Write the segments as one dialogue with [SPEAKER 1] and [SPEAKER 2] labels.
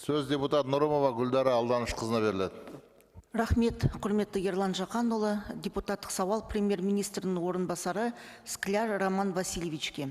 [SPEAKER 1] Сөз депутат Нұрымова Гүлдара Алданышқызына беріледі.
[SPEAKER 2] Рахмет, құрметті Ерлан Жақанұлы. Депутаттық сауал премьер-министрінің орынбасары Скляр Роман Васильевичке.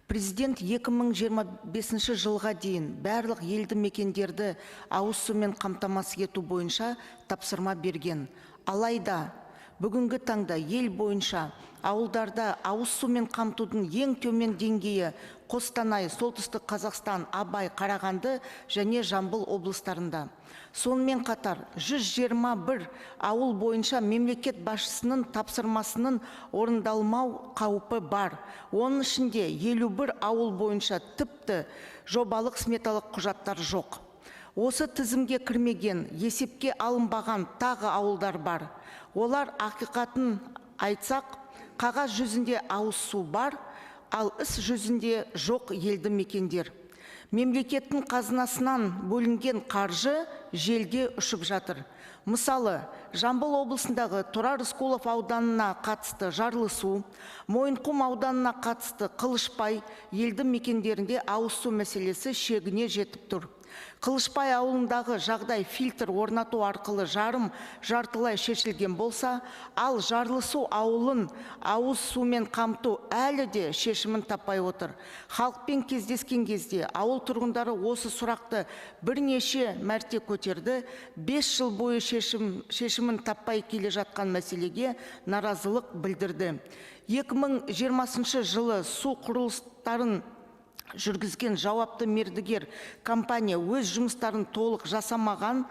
[SPEAKER 2] Президент 2025 жылға дейін барлық елді мекендерді ауыз сумен қамтамасыз ету бойынша тапсырма берген. Алайда, бүгінгі таңда ел бойынша ауылдарда ауыз сумен қамтудың ең төмен деңгейі Қостанай, Солтүстік Қазақстан, Абай, Қарағанды және Жамбыл облыстарында. Сонымен қатар 121 ауыл бойынша мемлекет басшысының тапсырмасының орындалмау қаупі бар. Оның ішінде 51 ауыл бойынша тіпті жобалық сметалық құжаттар жоқ. Осы тізімге кірмеген, есепке алынбаған тағы ауылдар бар. Олар ақиқатын айтсақ, қағаз жүзінде ауыз су бар, ал іс жүзінде жоқ елді мекендер. Мемлекеттің қазынасынан бөлінген қаржы желге ұшып жатыр. Мысалы, Жамбыл облысындағы Тұрар Рысқұлов ауданына қатысты Жарлысу, Мойынқұм ауданына қатысты Қылышбай елді мекендерінде ауыз су мәселесі шегіне жетіп тұр. Қылышбай ауылындағы жағдай фильтр орнату арқылы жартылай шешілген болса, ал Жарлысу ауылын ауыз сумен қамту әлі де шешімін таппай отыр. Халықпен кездескен кезде ауыл тұрғындары осы сұрақты бірнеше мәрте көтерді. 5 жыл бойы шешімін таппай келе жатқан мәселеге наразылық білдірді. 2020 жылы су құрылыстарын жүргізген жауапты мердігер компания өз жұмыстарын толық жасамаған,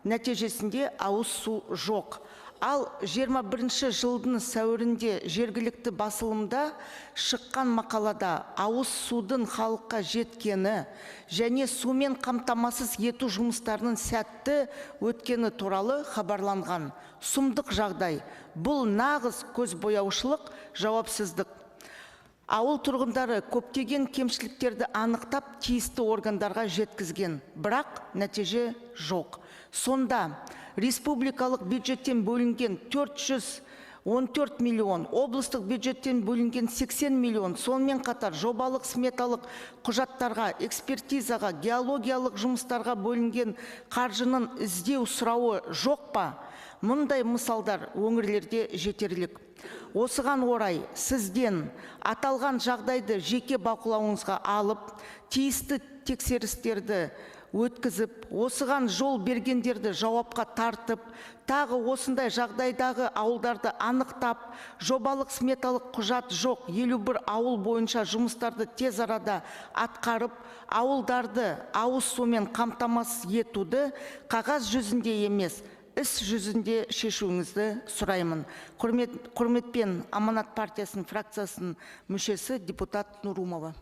[SPEAKER 2] нәтижесінде ауыз су жоқ. Ал 21 жылдың сәуірінде жергілікті басылымда шыққан мақалада ауыз судың халыққа жеткені және сумен қамтамасыз ету жұмыстарының сәтті өткені туралы хабарланған. Сұмдық жағдай. Бұл нағыз көзбояушылық, жауапсыздық. Ауыл тұрғындары көптеген кемшіліктерді анықтап тиісті органдарға жеткізген, бірақ нәтиже жоқ. Сонда республикалық бюджеттен бөлінген 414 миллион, облыстық бюджеттен бөлінген 80 миллион, сонымен қатар жобалық сметалық құжаттарға, экспертизаға, геологиялық жұмыстарға бөлінген қаржының іздеу сұрауы жоқ па? Мұндай мысалдар өңірлерде жетерлік. Осыған орай сізден аталған жағдайды жеке бақылауыңызға алып, тиісті тексерістерді өткізіп, осыған жол бергендерді жауапқа тартып, тағы осындай жағдайдағы ауылдарды анықтап, жобалық сметалық құжат жоқ 51 ауыл бойынша жұмыстарды тез арада атқарып, ауылдарды ауыз сумен қамтамасыз етуді қағаз жүзінде емес, іс жүзінде шешуіңізді сұраймын. Құрметпен Аманат партиясының фракциясының мүшесі депутат Нұрымова.